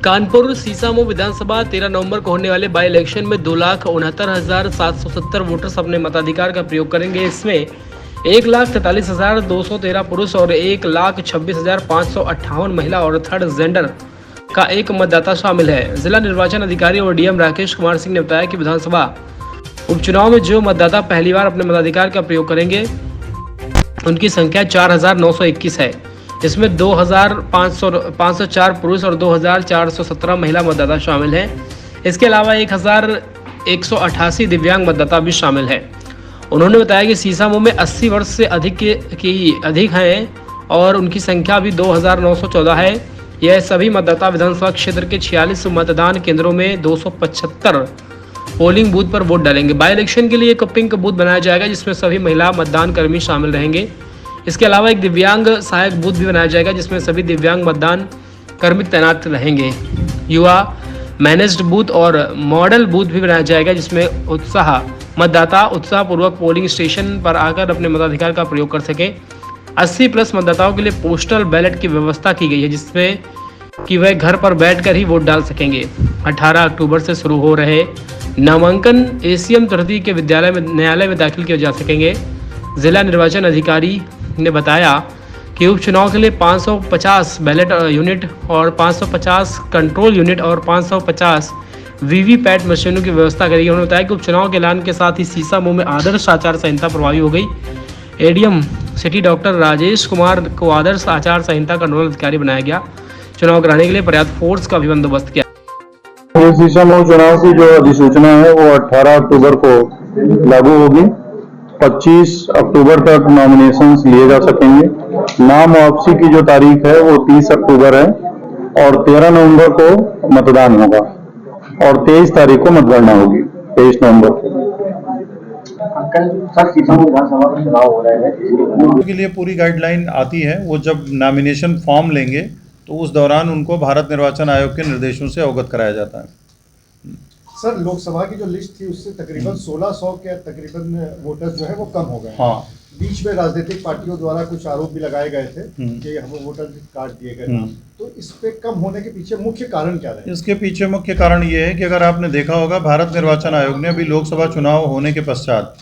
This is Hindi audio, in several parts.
कानपुर सीसामऊ विधानसभा 13 नवंबर को होने वाले बाई इलेक्शन में 2,69,770 वोटर्स अपने मताधिकार का प्रयोग करेंगे। इसमें 1,43,213 पुरुष और 1,26,558 महिला और थर्ड जेंडर का एक मतदाता शामिल है। जिला निर्वाचन अधिकारी और डीएम राकेश कुमार सिंह ने बताया कि विधानसभा उपचुनाव में जो मतदाता पहली बार अपने मताधिकार का प्रयोग करेंगे उनकी संख्या 4,921 है। इसमें 2,504 पुरुष और 2,417 महिला मतदाता शामिल हैं। इसके अलावा 1,188 दिव्यांग मतदाता भी शामिल हैं। उन्होंने बताया कि सीसामऊ में 80 वर्ष से अधिक हैं और उनकी संख्या भी 2,914 है। यह सभी मतदाता विधानसभा क्षेत्र के 46 मतदान केंद्रों में 275 पोलिंग बूथ पर वोट डालेंगे। बाई इलेक्शन के लिए एक पिंक बूथ बनाया जाएगा जिसमें सभी महिला मतदान कर्मी शामिल रहेंगे। इसके अलावा एक दिव्यांग सहायक बूथ भी बनाया जाएगा जिसमें सभी दिव्यांग मतदान कर्मी तैनात रहेंगे। युवा मैनेज्ड बूथ और मॉडल बूथ भी बनाया जाएगा जिसमें मतदाता उत्साहपूर्वक पोलिंग स्टेशन पर आकर अपने मताधिकार का प्रयोग कर सके। 80 प्लस मतदाताओं के लिए पोस्टल बैलेट की व्यवस्था की गई है जिसमें कि वह घर पर बैठकर ही वोट डाल सकेंगे। 18 अक्टूबर से शुरू हो रहे नामांकन एसीएम तृतीय के न्यायालय में दाखिल किए जा सकेंगे। जिला निर्वाचन अधिकारी ने बताया कि उपचुनाव के लिए 550 बैलेट यूनिट और 550 कंट्रोल यूनिट और 550 वीवीपैट मशीनों की व्यवस्था करेगी। उन्होंने बताया कि उपचुनाव के ऐलान के साथ ही सीसामऊ में आदर्श आचार संहिता प्रभावी हो गई। ADM city doctor Rajesh Kumar को आदर्श आचार संहिता का नोडल अधिकारी बनाया गया। चुनाव कराने के लिए पर्याप्त फोर्स का भी बंदोबस्त किया। सीसामऊ चुनाव की जो अधिसूचना है वो 18 अक्टूबर को लागू होगी। 25 अक्टूबर तक नॉमिनेशंस लिए जा सकेंगे। नाम वापसी की जो तारीख है वो 30 अक्टूबर है और 13 नवंबर को मतदान होगा और 23 तारीख को मतगणना होगी। 23 नवंबर को के लिए पूरी गाइडलाइन आती है। वो जब नॉमिनेशन फॉर्म लेंगे तो उस दौरान उनको भारत निर्वाचन आयोग के निर्देशों से अवगत कराया जाता है। सर, लोकसभा की जो लिस्ट थी उससे तकरीबन 1600 के तकरीबन वोटर्स जो है वो कम हो गए। हाँ, बीच में राजनीतिक पार्टियों द्वारा कुछ आरोप भी लगाए गए थे कि हम वोटर काट दिए गए। तो इस पे कम होने के पीछे मुख्य कारण क्या रहे? इसके पीछे मुख्य कारण ये है कि अगर आपने देखा होगा भारत निर्वाचन आयोग ने अभी लोकसभा चुनाव होने के पश्चात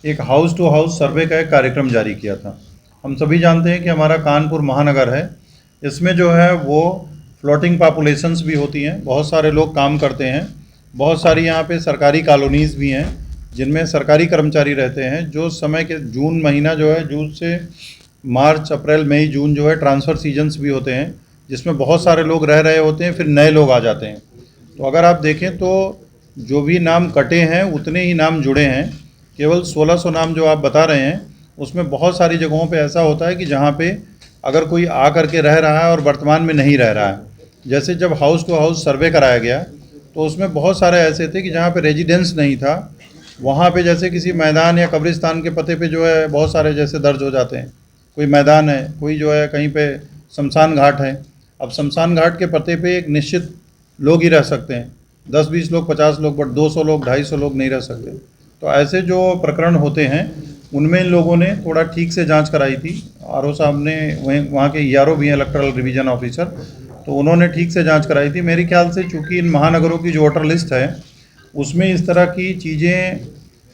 एक हाउस टू हाउस सर्वे का एक कार्यक्रम जारी किया था। हम सभी जानते हैं कि हमारा कानपुर महानगर है, इसमें जो है वो फ्लोटिंग पॉपुलेशंस भी होती हैं, बहुत सारे लोग काम करते हैं, बहुत सारी यहाँ पे सरकारी कॉलोनीज़ भी हैं जिनमें सरकारी कर्मचारी रहते हैं। जो समय के जून महीना जो है, जून से मार्च अप्रैल मई जून जो है ट्रांसफ़र सीजन्स भी होते हैं जिसमें बहुत सारे लोग रह रहे होते हैं, फिर नए लोग आ जाते हैं। तो अगर आप देखें तो जो भी नाम कटे हैं उतने ही नाम जुड़े हैं। केवल 1600 नाम जो आप बता रहे हैं उसमें बहुत सारी जगहों पे ऐसा होता है कि जहाँ पे अगर कोई आ करके रह रहा है और वर्तमान में नहीं रह रहा है। जैसे जब हाउस टू हाउस सर्वे कराया गया तो उसमें बहुत सारे ऐसे थे कि जहाँ पे रेजिडेंस नहीं था, वहाँ पे जैसे किसी मैदान या कब्रिस्तान के पते पे जो है बहुत सारे जैसे दर्ज हो जाते हैं। कोई मैदान है, कोई जो है कहीं पे शमशान घाट है। अब शमशान घाट के पते पे एक निश्चित लोग ही रह सकते हैं, 10-20 लोग, 50 लोग, बट 200 लोग, 250 लोग नहीं रह सकते। तो ऐसे जो प्रकरण होते हैं उनमें इन लोगों ने थोड़ा ठीक से जांच कराई थी। आरओ साहब ने, वहाँ के ईआरओ भी हैं, इलेक्टोरल रिवीजन ऑफिसर, तो उन्होंने ठीक से जांच कराई थी। मेरे ख्याल से चूँकि इन महानगरों की जो वोटर लिस्ट है उसमें इस तरह की चीज़ें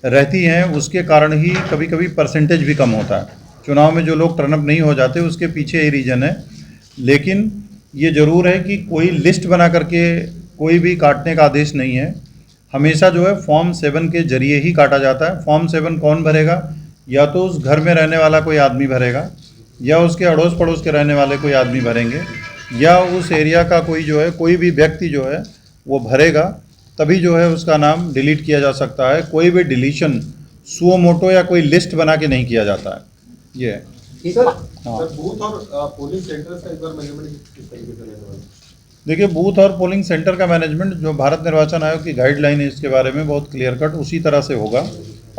रहती हैं, उसके कारण ही कभी कभी परसेंटेज भी कम होता है। चुनाव में जो लोग टर्नअप नहीं हो जाते उसके पीछे यही रीज़न है। लेकिन ये ज़रूर है कि कोई लिस्ट बना करके कोई भी काटने का आदेश नहीं है। हमेशा जो है फॉर्म 7 के जरिए ही काटा जाता है। फॉर्म 7 कौन भरेगा? या तो उस घर में रहने वाला कोई आदमी भरेगा, या उसके अड़ोस पड़ोस के रहने वाले कोई आदमी भरेंगे, या उस एरिया का कोई जो है कोई भी व्यक्ति जो है वो भरेगा, तभी जो है उसका नाम डिलीट किया जा सकता है। कोई भी डिलीशन सुओ मोटो या कोई लिस्ट बना के नहीं किया जाता है। ये है। सर, हाँ, बूथ और पोलिंग सेंटर्स का इस बार मैनेजमेंट किस तरीके से रहने वाला है? देखिए, बूथ और पोलिंग सेंटर का मैनेजमेंट जो भारत निर्वाचन आयोग की गाइडलाइन है इसके बारे में बहुत क्लियर कट उसी तरह से होगा।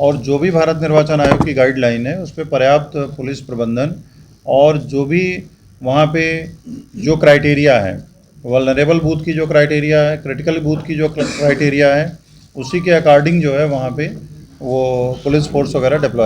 और जो भी भारत निर्वाचन आयोग की गाइडलाइन है उस पर पर्याप्त पुलिस प्रबंधन और जो भी वहाँ पे जो क्राइटेरिया है, वल्नरेबल बूथ की जो क्राइटेरिया है, क्रिटिकल बूथ की जो क्राइटेरिया है, उसी के अकॉर्डिंग जो है वहाँ पे वो पुलिस फोर्स वगैरह डिप्लॉय